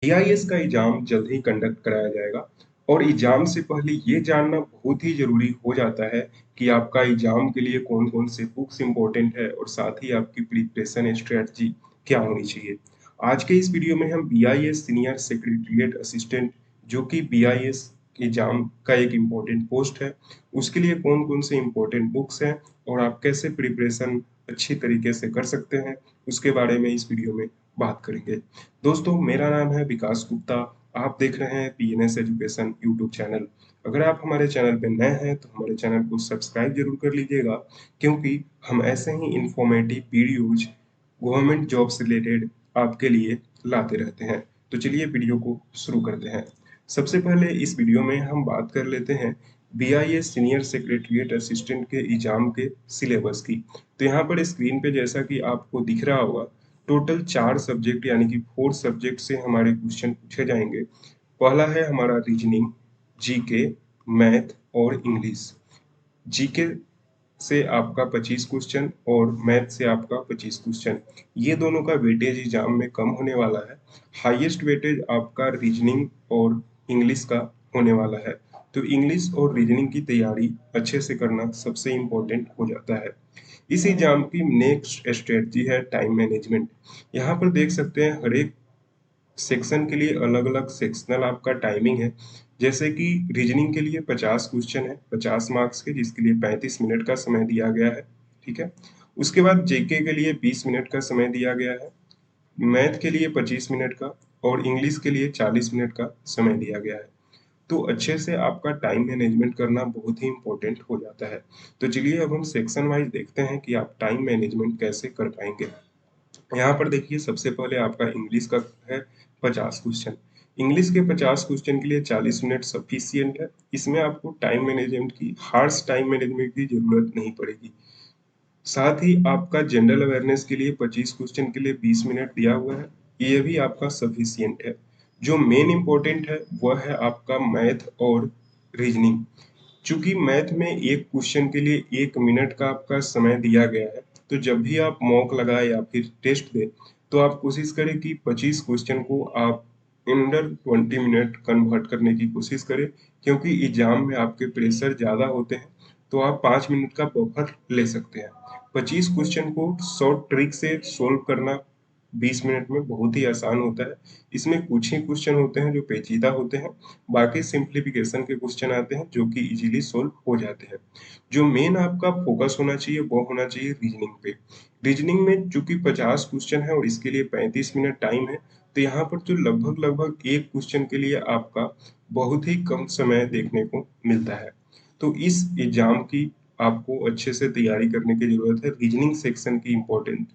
BIS का exam जल्द ही conduct कराया जाएगा और एग्जाम से पहले ये जानना बहुत ही जरूरी हो जाता है कि आपका एग्जाम के लिए कौन कौन से बुक्स इंपॉर्टेंट है और साथ ही आपकी प्रिपरेशन स्ट्रेटजी क्या होनी चाहिए। आज के इस वीडियो में हम बीआईएस सीनियर सेक्रेटरीट असिस्टेंट जो कि बीआईएस एग्जाम का एक इम्पोर्टेंट पोस्ट है, उसके लिए कौन कौन से इम्पोर्टेंट बुक्स हैं और आप कैसे प्रिपरेशन अच्छी तरीके से कर सकते हैं, उसके बारे में इस वीडियो में बात करेंगे। दोस्तों, मेरा नाम है विकास गुप्ता। आप देख रहे हैं पीएनएस एजुकेशन यूट्यूब चैनल। अगर आप हमारे चैनल पे नए हैं तो हमारे चैनल को सब्सक्राइब जरूर कर लीजिएगा, क्योंकि हम ऐसे ही इंफॉर्मेटिव वीडियोज गवर्नमेंट जॉब से रिलेटेड आपके लिए लाते रहते हैं। तो चलिए वीडियो को शुरू करते हैं। सबसे पहले इस वीडियो में हम बात कर लेते हैं बीआईएस सीनियर सेक्रेटरीट असिस्टेंट के एग्जाम के सिलेबस की। तो यहाँ पर स्क्रीन पे जैसा कि आपको दिख रहा होगा, टोटल 4 सब्जेक्ट यानी कि 4 सब्जेक्ट से हमारे क्वेश्चन पूछे जाएंगे। पहला है हमारा रीजनिंग, जीके, मैथ और इंग्लिश। जीके से आपका 25 क्वेश्चन और मैथ से आपका 25 क्वेश्चन। ये दोनों का वेटेज एग्जाम में कम होने वाला है। हाईएस्ट वेटेज आपका रीजनिंग और इंग्लिश का होने वाला है। तो इंग्लिश और रीजनिंग की तैयारी अच्छे से करना सबसे इम्पोर्टेंट हो जाता है। इस एग्जाम की नेक्स्ट स्ट्रेटजी है टाइम मैनेजमेंट। यहाँ पर देख सकते हैं हर एक सेक्शन के लिए अलग अलग सेक्शनल आपका टाइमिंग है। जैसे कि रीजनिंग के लिए 50 क्वेश्चन है 50 मार्क्स के, जिसके लिए 35 मिनट का समय दिया गया है। ठीक है। उसके बाद जेके के लिए 20 मिनट का समय दिया गया है, मैथ के लिए 25 मिनट का और इंग्लिश के लिए 40 मिनट का समय दिया गया है। तो अच्छे से आपका टाइम मैनेजमेंट करना बहुत ही इंपॉर्टेंट हो जाता है। तो चलिए अब हम सेक्शन वाइज देखते हैं कि आप टाइम मैनेजमेंट कैसे कर पाएंगे। यहाँ पर देखिए सबसे पहले आपका इंग्लिश का है 50 क्वेश्चन। इंग्लिश के 50 क्वेश्चन के लिए 40 मिनट सफिशियंट है। इसमें आपको टाइम मैनेजमेंट की हार्श टाइम मैनेजमेंट की जरूरत नहीं पड़ेगी। साथ ही आपका जनरल अवेयरनेस के लिए 25 क्वेश्चन के लिए 20 मिनट दिया हुआ है, ये भी आपका सफिशियंट है। जो मेन इंपॉर्टेंट है वह है आपका मैथ और रीजनिंग। चूंकि मैथ में एक क्वेश्चन के लिए 1 मिनट का आपका समय दिया गया है, तो जब भी आप मॉक लगाए या फिर टेस्ट दें तो आप कोशिश करें कि 25 क्वेश्चन को आप अंडर 20 मिनट कन्वर्ट करने की कोशिश करें, क्योंकि एग्जाम में आपके प्रेशर ज़्यादा होते हैं। तो आप 5 मिनट का बफर ले सकते हैं। 25 क्वेश्चन को शॉर्ट ट्रिक से सोल्व करना 20 मिनट में बहुत ही आसान होता है। इसमें कुछ ही क्वेश्चन होते हैं जो पेचीदा होते हैं, बाकी सिंप्लीफिकेशन के क्वेश्चन आते हैं जो कि इजीली सोल्व हो जाते हैं। जो मेन आपका फोकस होना चाहिए वो होना चाहिए रीजनिंग पे। रीजनिंग में चूंकि 50 क्वेश्चन है और इसके लिए 35 मिनट टाइम है, तो यहाँ पर जो लगभग लगभग एक क्वेश्चन के लिए आपका बहुत ही कम समय देखने को मिलता है। तो इस एग्जाम की आपको अच्छे से तैयारी करने की जरूरत है। रीजनिंग सेक्शन की इम्पोर्टेंट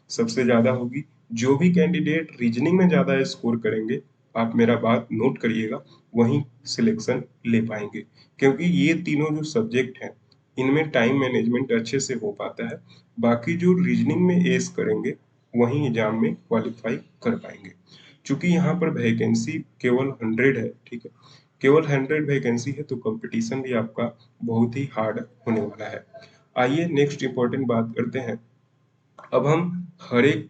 सबसे ज्यादा होगी। जो भी कैंडिडेट रीजनिंग में ज्यादा स्कोर करेंगे, आप मेरा बात नोट करिएगा, वहीं सिलेक्शन ले पाएंगे। क्योंकि ये तीनों जो सब्जेक्ट हैं इनमें टाइम मैनेजमेंट अच्छे से हो पाता है। बाकी जो रीजनिंग में एस करेंगे वहीं एग्जाम में क्वालिफाई कर पाएंगे। चूंकि यहाँ पर वैकेंसी केवल 100 है, ठीक है, केवल 100 वैकेंसी है, तो कंपटीशन भी आपका बहुत ही हार्ड होने वाला है। आइए नेक्स्ट इंपॉर्टेंट बात करते हैं। अब हम हर एक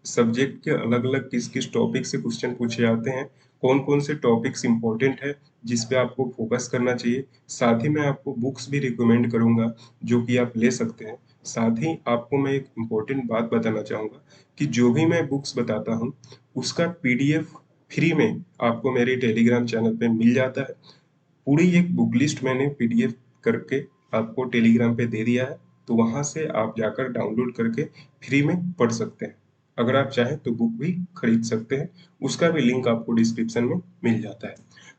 सब्जेक्ट के अलग अलग किस किस टॉपिक से क्वेश्चन पूछे जाते हैं, कौन कौन से टॉपिक्स इंपॉर्टेंट है जिस पे आपको फोकस करना चाहिए। साथ ही मैं आपको बुक्स भी रिकमेंड करूंगा जो कि आप ले सकते हैं। साथ ही आपको मैं एक इम्पोर्टेंट बात बताना चाहूंगा कि जो भी मैं बुक्स बताता हूँ उसका पीडीएफ फ्री में आपको मेरे टेलीग्राम चैनल पे मिल जाता है। पूरी एक बुक लिस्ट मैंने पीडीएफ करके आपको टेलीग्राम पे दे दिया है, तो वहां से आप जाकर डाउनलोड करके फ्री में पढ़ सकते हैं। अगर आप चाहें तो बुक भी खरीद सकते हैं, उसका भी लिंक आपको डिस्क्रिप्शन में मिल जाता है।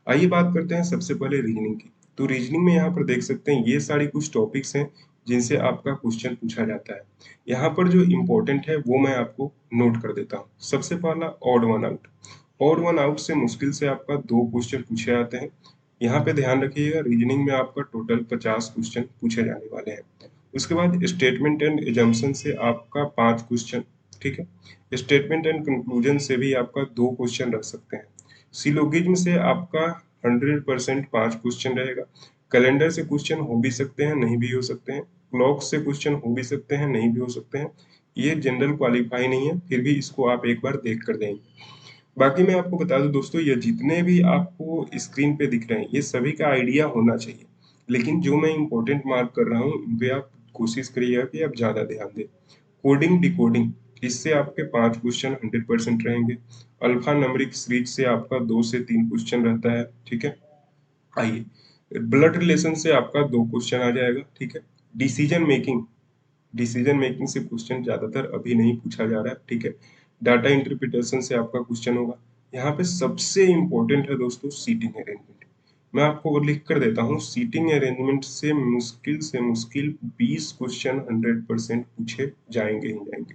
आइए बात करते हैं सबसे पहले रीजनिंग की। तो रीजनिंग में यहाँ पर देख सकते हैं ये सारी कुछ टॉपिक्स हैं जिनसे आपका क्वेश्चन पूछा जाता है। यहाँ पर जो इम्पोर्टेंट है वो मैं आपको नोट कर देता हूँ। सबसे पहला odd one out. Odd one out से मुश्किल से आपका 2 क्वेश्चन पूछे जाते हैं। यहाँ पे ध्यान रखिएगा, रीजनिंग में आपका टोटल 50 क्वेश्चन पूछे जाने वाले हैं। उसके बाद स्टेटमेंट एंड एजम्पशन से आपका 5 क्वेश्चन, ठीक है। स्टेटमेंट एंड कंक्लूजन से भी आपका 2 क्वेश्चन रख सकते हैं। सिलोगिज्म से आपका 100% 5 क्वेश्चन रहेगा। कैलेंडर से क्वेश्चन हो भी सकते हैं, नहीं भी हो सकते हैं। क्लॉक से क्वेश्चन हो भी सकते हैं, नहीं भी हो सकते हैं। ये जनरल क्वालिफाई नहीं है, फिर भी इसको आप एक बार देख कर देंगे। बाकी मैं आपको बता दूं दोस्तों, ये जितने भी आपको स्क्रीन पे दिख रहे हैं ये सभी का आइडिया होना चाहिए, लेकिन जो मैं इंपॉर्टेंट मार्क कर रहा हूँ उन पे आप कोशिश करिएगा कि आप ज़्यादा ध्यान दें। कोडिंग डिकोडिंग, इससे आपके 5 क्वेश्चन 100% रहेंगे। अल्फा न्यूमेरिक सीरीज से आपका 2 से 3 क्वेश्चन रहता है, ठीक है। आइए, ब्लड रिलेशन से आपका 2 क्वेश्चन आ जाएगा, ठीक है। डिसीजन मेकिंग, डिसीजन मेकिंग से क्वेश्चन ज्यादातर अभी नहीं पूछा जा रहा है, ठीक है। डाटा इंटरप्रिटेशन से आपका क्वेश्चन होगा। यहाँ पे सबसे इंपॉर्टेंट है दोस्तों सीटिंग अरेंजमेंट। मैं आपको वो लिख कर देता हूँ, सीटिंग अरेंजमेंट से मुश्किल 20 क्वेश्चन 100% पूछे जाएंगे ही जाएंगे।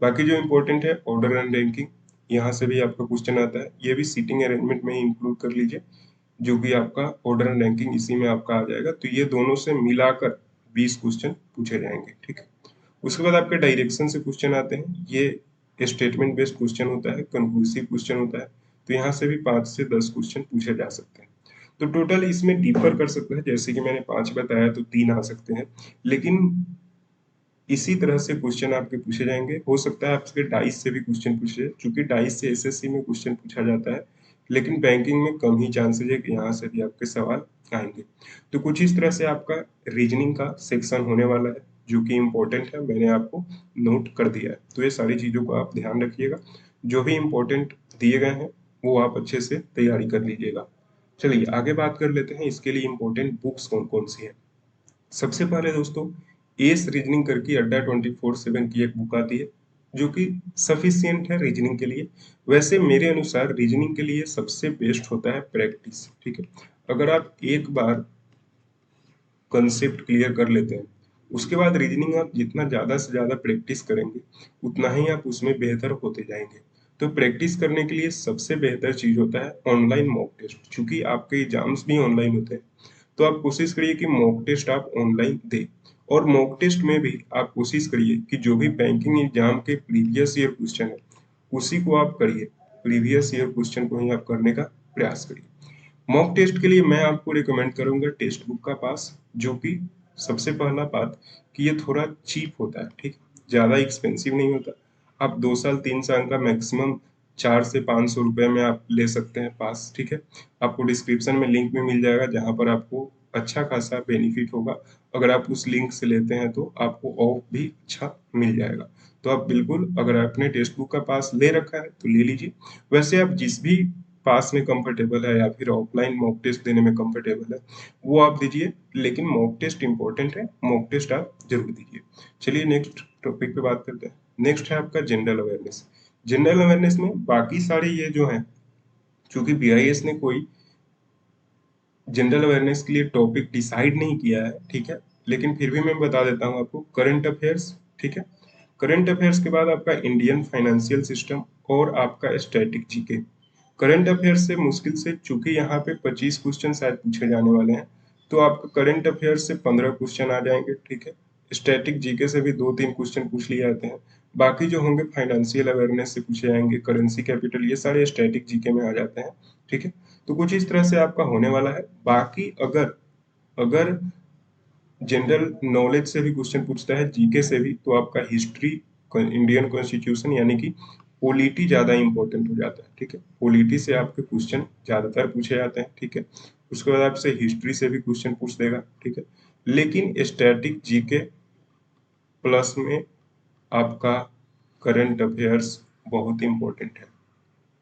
बाकी जो इम्पोर्टेंट है ऑर्डर एंड रैंकिंग, यहाँ से भी आपका क्वेश्चन आता है, ये भी सीटिंग अरेंजमेंट में ही इंक्लूड कर लीजिए, जो कि आपका ऑर्डर एंड रैंकिंग इसी में आपका आ जाएगा। तो ये दोनों से मिलाकर 20 क्वेश्चन पूछे जाएंगे, ठीक है। उसके बाद आपके डायरेक्शन से क्वेश्चन आते हैं, ये स्टेटमेंट बेस्ड क्वेश्चन होता है, कंक्लूसिव क्वेश्चन होता है। तो यहाँ से भी 5 से 10 क्वेश्चन पूछे जा सकते हैं। तो टोटल इसमें डिफर कर सकता है, जैसे कि मैंने 5 बताया तो 3 आ सकते हैं, लेकिन इसी तरह से क्वेश्चन आपके पूछे जाएंगे। हो सकता है आपके डाइस से भी क्वेश्चन पूछे जाए, चूंकि डाइस से एसएससी में क्वेश्चन पूछा जाता है, लेकिन बैंकिंग में कम ही चांसेस है कि यहाँ से भी आपके सवाल आएंगे। तो कुछ इस तरह से आपका रीजनिंग का सेक्शन होने वाला है, जो कि इम्पोर्टेंट है, मैंने आपको नोट कर दिया है। तो ये सारी चीज़ों को आप ध्यान रखिएगा, जो भी इम्पोर्टेंट दिए गए हैं वो आप अच्छे से तैयारी कर लीजिएगा। चलिए आगे बात कर लेते हैं, इसके लिए इम्पोर्टेंट बुक्स कौन कौन सी है। सबसे पहले दोस्तों, एस रीजनिंग करके अड्डा 24/7 की एक बुक आती है, जो कि सफिशियंट है रीजनिंग के लिए। वैसे मेरे अनुसार रीजनिंग के लिए सबसे बेस्ट होता है प्रैक्टिस, ठीक है। अगर आप एक बार कंसेप्ट क्लियर कर लेते हैं, उसके बाद रीजनिंग आप जितना ज़्यादा से ज़्यादा प्रैक्टिस करेंगे, उतना ही आप उसमें बेहतर होते जाएंगे। तो प्रैक्टिस करने के लिए सबसे बेहतर चीज़ होता है ऑनलाइन मॉक टेस्ट, क्योंकि आपके एग्जाम्स भी ऑनलाइन होते हैं। तो आप कोशिश करिए कि मॉक टेस्ट आप ऑनलाइन दें, और मॉक टेस्ट में भी आप कोशिश करिए कि जो भी बैंकिंग एग्जाम के प्रीवियस ईयर क्वेश्चन है उसी को आप करिए, प्रीवियस ईयर क्वेश्चन को ही आप करने का प्रयास करिए। मॉक टेस्ट के लिए मैं आपको रिकमेंड करूंगा टेक्स्ट बुक का पास, जो कि सबसे पहला बात कि ये थोड़ा चीप होता है, ठीक, ज़्यादा एक्सपेंसिव नहीं होता। आप 2 साल 3 साल का मैक्सिमम 400 से 500 रुपये में आप ले सकते हैं पास, ठीक है। आपको डिस्क्रिप्शन में लिंक में मिल जाएगा, जहाँ पर आपको अच्छा खासा बेनिफिट होगा। अगर आप उस लिंक से लेते हैं तो आपको ऑफ भी अच्छा मिल जाएगा। तो आप बिल्कुल, अगर आपने टेक्स्ट बुक का पास ले रखा है तो ले लीजिए। वैसे आप जिस भी पास में कंफर्टेबल है या फिर ऑफलाइन मॉक टेस्ट देने में कंफर्टेबल है, वो आप दीजिए, लेकिन मॉक टेस्ट इंपॉर्टेंट है, मॉक टेस्ट आप जरूर दीजिए। चलिए नेक्स्ट टॉपिक पे बात करते हैं। नेक्स्ट है आपका जनरल अवेयरनेस। जनरल अवेयरनेस में बाकी सारे ये जो है, चूंकि बीआईएस ने कोई जनरल अवेयरनेस के लिए टॉपिक डिसाइड नहीं किया है, ठीक है, लेकिन फिर भी मैं बता देता हूँ आपको। करंट अफेयर्स, ठीक है। करंट अफेयर्स के बाद आपका इंडियन फाइनेंशियल सिस्टम और आपका स्टैटिक जीके। करंट अफेयर्स से मुश्किल से, चूंकि यहाँ पे 25 क्वेश्चन शायद पूछे जाने वाले हैं, तो आपका करंट अफेयर्स से 15 क्वेश्चन आ जाएंगे, ठीक है। स्टैटिक जीके से भी 2-3 क्वेश्चन पूछ लिए जाते हैं। बाकी जो होंगे फाइनेंशियल अवेयरनेस से पूछे जाएंगे, करेंसी कैपिटल, ये सारे स्टैटिक जीके में आ जाते हैं, ठीक है। तो कुछ इस तरह से आपका होने वाला है। बाकी अगर अगर जनरल नॉलेज से भी क्वेश्चन पूछता है, जीके से भी, तो आपका हिस्ट्री, इंडियन कॉन्स्टिट्यूशन यानी कि पॉलिटी ज्यादा इंपॉर्टेंट हो जाता है, ठीक है। पॉलिटी से आपके क्वेश्चन ज्यादातर पूछे जाते हैं, ठीक है। उसके बाद आपसे हिस्ट्री से भी क्वेश्चन पूछ देगा, ठीक है। लेकिन स्टैटिक जीके प्लस में आपका करंट अफेयर्स बहुत इंपॉर्टेंट है,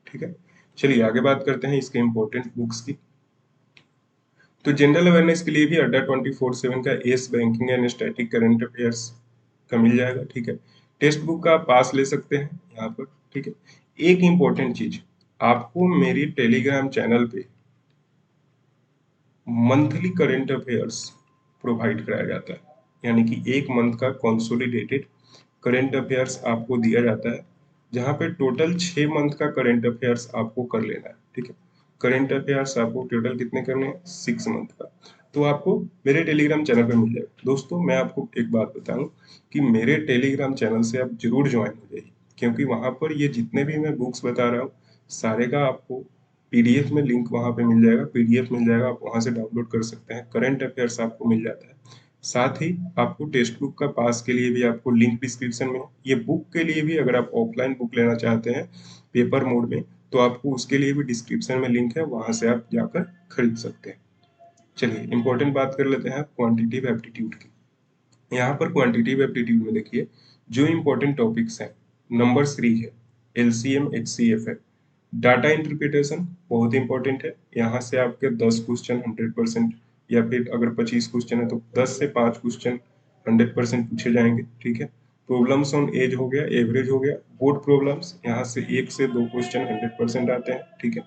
ठीक है। चलिए आगे बात करते हैं इसके इंपॉर्टेंट बुक्स की। तो जनरल अवेयरनेस के लिए भी अड्डा 24/7 का S banking and static current affairs का मिल जाएगा, ठीक है। टेक्स्ट बुक का आप पास ले सकते हैं यहाँ पर, ठीक है। एक इम्पोर्टेंट चीज, आपको मेरी टेलीग्राम चैनल पे मंथली करंट अफेयर्स प्रोवाइड कराया जाता है, यानी कि एक मंथ का कंसोलिडेटेड करंट अफेयर्स आपको दिया जाता है, जहाँ पे टोटल 6 मंथ का करंट अफेयर्स आपको कर लेना है, ठीक है। करंट अफेयर्स आपको टोटल कितने करने हैं, 6 मंथ का। तो आपको मेरे टेलीग्राम चैनल पे मिल जाएगा। दोस्तों मैं आपको एक बात बताऊं कि मेरे टेलीग्राम चैनल से आप जरूर ज्वाइन हो जाइए, क्योंकि वहां पर ये जितने भी मैं बुक्स बता रहा हूँ, सारे का आपको पीडीएफ में लिंक वहां पे मिल जाएगा, पीडीएफ मिल जाएगा, आप वहां से डाउनलोड कर सकते हैं। करंट अफेयर्स आपको मिल जाता है, साथ ही आपको टेक्स्ट बुक का पास के लिए भी आपको लिंक डिस्क्रिप्शन में है। ये बुक के लिए भी, अगर आप ऑफलाइन बुक लेना चाहते हैं पेपर मोड में, तो आपको उसके लिए भी डिस्क्रिप्शन में लिंक है, वहां से आप जाकर खरीद सकते हैं। चलिए इंपॉर्टेंट बात कर लेते हैं क्वांटिटिव एप्टीट्यूड की। यहाँ पर क्वांटिटिव एप्टीट्यूड में देखिए जो इम्पोर्टेंट टॉपिक्स हैं, नंबर 3 है, एलसीएम एचसीएफ है, डाटा इंटरप्रिटेशन बहुत इंपॉर्टेंट है। यहाँ से आपके 10 क्वेश्चन 100%, या फिर अगर 25 क्वेश्चन है तो 10 से 5 क्वेश्चन 100% पूछे जाएंगे, ठीक है। प्रॉब्लम्स ऑन एज हो गया, एवरेज हो गया, बोर्ड प्रॉब्लम्स यहाँ से 1 से 2 क्वेश्चन 100% आते हैं, ठीक है।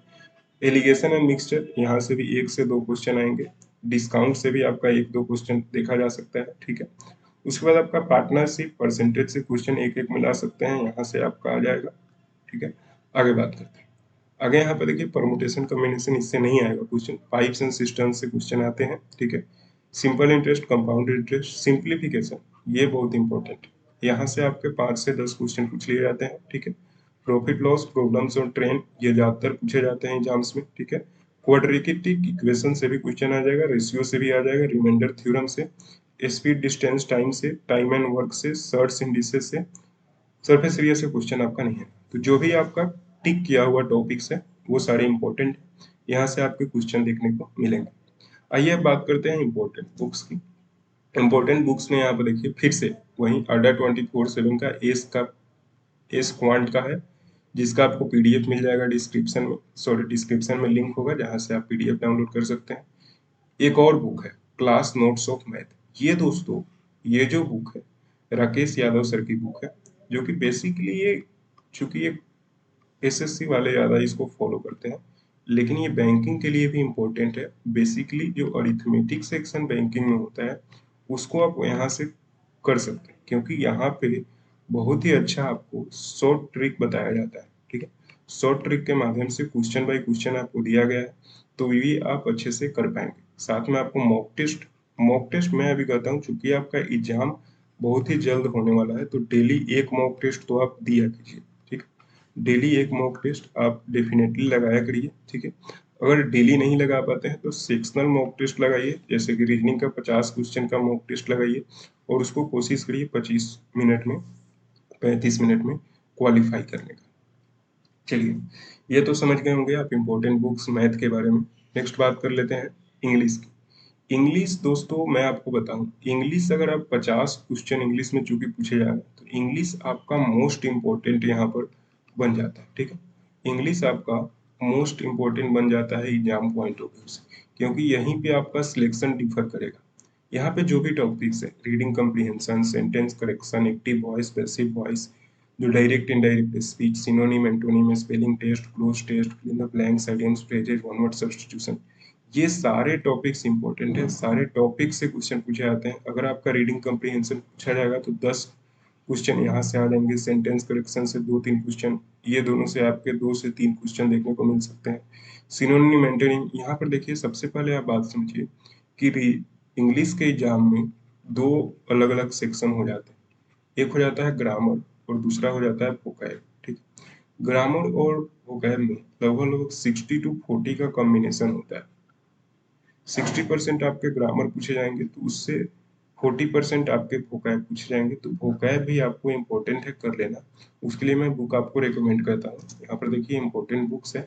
एलिगेशन एंड मिक्सचर यहाँ से भी 1 से 2 क्वेश्चन आएंगे। डिस्काउंट से भी आपका 1-2 क्वेश्चन देखा जा सकता है, ठीक है। उसके बाद आपका पार्टनरशिप परसेंटेज से क्वेश्चन एक एक मिला सकते हैं, यहाँ से आपका आ जाएगा, ठीक है। आगे बात करते हैं। आगे यहाँ पे देखिए परमुटेशन कॉम्बिनेशन इससे नहीं आएगा क्वेश्चन, पाइप्स एंड सिस्टम्स से क्वेश्चन आते हैं, ठीक है। Simple interest, compound interest, simplification, ये बहुत इंपॉर्टेंट है। यहाँ से आपके 5 से 10 क्वेश्चन पूछ लिए जाते हैं, ठीक है। प्रॉफिट लॉस, प्रॉब्लम्स और ट्रेंड, ये ज्यादातर पूछे जाते हैं एग्जाम्स में, ठीक है। क्वाड्रेटिक इक्वेशन से भी क्वेश्चन आ जाएगा, रेशियो से भी आ जाएगा, रिमाइंडर थ्योरम से, स्पीड डिस्टेंस टाइम से, टाइम एंड वर्क से, सर्च इंडिसेस से, सरफेस एरिया से क्वेश्चन आपका नहीं है। तो जो भी आपका टिक किया हुआ टॉपिक्स है वो सारे इंपॉर्टेंट है, यहाँ से आपके क्वेश्चन देखने को मिलेंगे। आइए अब बात करते हैं इंपॉर्टेंट बुक्स की। इंपॉर्टेंट बुक्स में यहाँ पर देखिए फिर से वही अड्डा 24/7 का एस क्वांट का है, जिसका आपको पीडीएफ मिल जाएगा डिस्क्रिप्शन में, सॉरी डिस्क्रिप्शन में लिंक होगा जहाँ से आप पीडीएफ डाउनलोड कर सकते हैं। एक और बुक है क्लास नोट्स ऑफ मैथ। ये दोस्तों ये जो बुक है राकेश यादव सर की बुक है, जो कि बेसिकली ये, चूंकि ये एसएससी वाले ज़्यादा इसको फॉलो करते हैं, लेकिन ये बैंकिंग के लिए भी इम्पोर्टेंट है। बेसिकली जो अरिथमेटिक सेक्शन बैंकिंग में होता है उसको आप यहाँ से कर सकते हैं, क्योंकि यहाँ पे बहुत ही अच्छा आपको शॉर्ट ट्रिक बताया जाता है, ठीक है। शॉर्ट ट्रिक के माध्यम से क्वेश्चन बाय क्वेश्चन आपको दिया गया है, तो भी आप अच्छे से कर पाएंगे। साथ में आपको मॉक टेस्ट मैं अभी कहता हूँ, चूंकि आपका एग्जाम बहुत ही जल्द होने वाला है, तो डेली एक मॉक टेस्ट तो आप दिया कीजिए, ठीक है। डेली एक मॉक टेस्ट आप डेफिनेटली लगाया करिए, ठीक है। अगर डेली नहीं लगा पाते हैं तो सेक्शनल मॉक टेस्ट लगाइए, जैसे कि रीजनिंग का 50 क्वेश्चन का मॉक टेस्ट लगाइए और उसको कोशिश करिए 25 मिनट में, 35 मिनट में क्वालिफाई करने का। चलिए ये तो समझ गए होंगे आप इम्पोर्टेंट बुक्स मैथ के बारे में। नेक्स्ट बात कर लेते हैं इंग्लिश की। इंग्लिश दोस्तों मैं आपको बताऊं, इंग्लिश अगर आप 50 क्वेश्चन इंग्लिश में चूंकि पूछे जा रहे हैं, तो इंग्लिश आपका मोस्ट इम्पोर्टेंट यहाँ पर बन जाता है, ठीक है। इंग्लिश आपका मोस्ट इम्पोर्टेंट बन जाता है एग्जाम पॉइंट ऑफ व्यू से, क्योंकि यहीं पे आपका सिलेक्शन डिफर करेगा। यहाँ पे जो भी टॉपिक्स है, reading comprehension, sentence correction, active voice, passive voice, जो direct indirect speech, synonym antonym, spelling test, cloze test, fill in the blanks, idioms, phrases, one word substitution, ये सारे टॉपिक्स इंपॉर्टेंट है। सारे टॉपिक से क्वेश्चन पूछे जाते हैं। अगर आपका रीडिंग कम्प्रीहेंशन पूछा जाएगा तो 10 क्वेश्चन यहाँ से आ जाएंगे, सेंटेंस करेक्शन से 2-3 क्वेश्चन, ये दोनों से आपके 2 से 3 क्वेश्चन देखने को मिल सकते हैं। सिनोनिम एंटोनिम, यहाँ पर देखिए सबसे पहले आप बात समझिए कि इंग्लिश के एग्जाम में दो अलग अलग सेक्शन हो जाते हैं। एक हो जाता है ग्रामर और दूसरा हो जाता है वोकैब, ठीक है। ग्रामर और वोकैब में लगभग लगभग 60-40 का कॉम्बिनेशन होता है। 60% आपके ग्रामर पूछे जाएंगे, तो उससे 40% आपके वोकैब पूछे जाएंगे, तो वोकैब भी आपको इम्पोर्टेंट है, कर लेना। उसके लिए मैं बुक आपको रिकमेंड करता हूँ। यहाँ पर देखिए इम्पोर्टेंट बुक्स है,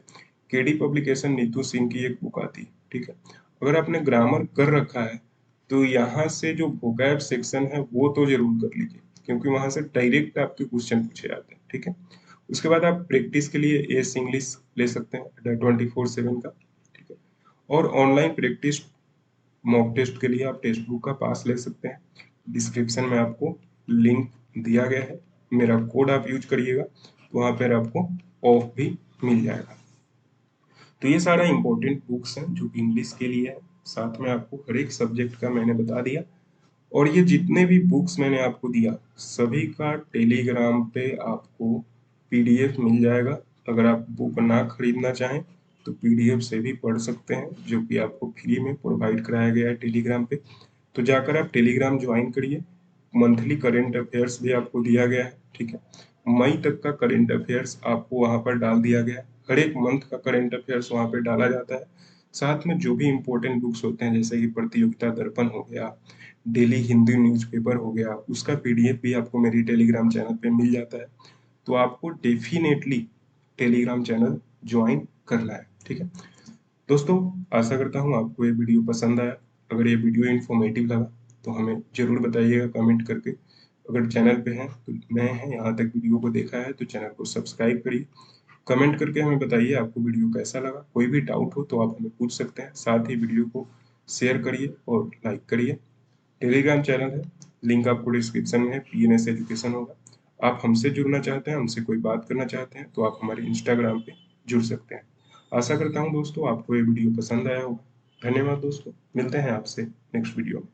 केडी पब्लिकेशन नीतू सिंह की एक बुक आती है, ठीक है। अगर आपने ग्रामर कर रखा है तो यहाँ से जो वोकैब सेक्शन है वो तो जरूर कर लीजिए, क्योंकि वहां से डायरेक्ट आपके क्वेश्चन पूछे जाते हैं, ठीक है। उसके बाद आप प्रैक्टिस के लिए एस इंग्लिश ले सकते हैं 24/7 का, ठीक है। और ऑनलाइन प्रैक्टिस मॉक टेस्ट के लिए आप टेक्स्ट बुक का पास ले सकते हैं। डिस्क्रिप्शन में आपको लिंक दिया गया है, मेरा कोड आप यूज करिएगा तो वहाँ पर आपको ऑफ भी मिल जाएगा। तो ये सारा इंपॉर्टेंट बुक्स हैं जो कि इंग्लिश के लिए है, साथ में आपको हर एक सब्जेक्ट का मैंने बता दिया। और ये जितने भी बुक्स मैंने आपको दिया सभी का टेलीग्राम पे आपको पीडीएफ मिल जाएगा। अगर आप बुक ना खरीदना चाहें तो पीडीएफ से भी पढ़ सकते हैं, जो कि आपको फ्री में प्रोवाइड कराया गया है टेलीग्राम पे। तो जाकर आप टेलीग्राम ज्वाइन करिए। मंथली करेंट अफेयर्स भी आपको दिया गया है, ठीक है। मई तक का करेंट अफेयर्स आपको वहां पर डाल दिया गया है। हर एक मंथ का करेंट अफेयर्स वहां पे डाला जाता है। साथ में जो भी इम्पोर्टेंट बुक्स होते हैं, जैसे कि प्रतियोगिता दर्पण हो गया, डेली हिंदी न्यूज़पेपर हो गया, उसका पीडीएफ भी आपको मेरी टेलीग्राम चैनल पे मिल जाता है। तो आपको डेफिनेटली टेलीग्राम चैनल ज्वाइन करना है। ठीक है दोस्तों, आशा करता हूँ आपको ये वीडियो पसंद आया। अगर ये वीडियो इन्फॉर्मेटिव लगा तो हमें ज़रूर बताइएगा कमेंट करके। अगर चैनल पे हैं तो नए हैं, यहाँ तक वीडियो को देखा है तो चैनल को सब्सक्राइब करिए। कमेंट करके हमें बताइए आपको वीडियो कैसा लगा। कोई भी डाउट हो तो आप हमें पूछ सकते हैं। साथ ही वीडियो को शेयर करिए और लाइक करिए। टेलीग्राम चैनल है, लिंक आपको डिस्क्रिप्शन में है, पीएनएस एजुकेशन होगा। आप हमसे जुड़ना चाहते हैं, हमसे कोई बात करना चाहते हैं तो आप हमारे इंस्टाग्राम पे जुड़ सकते हैं। आशा करता हूँ दोस्तों आपको ये वीडियो पसंद आया होगा। धन्यवाद दोस्तों, मिलते हैं आपसे नेक्स्ट वीडियो में।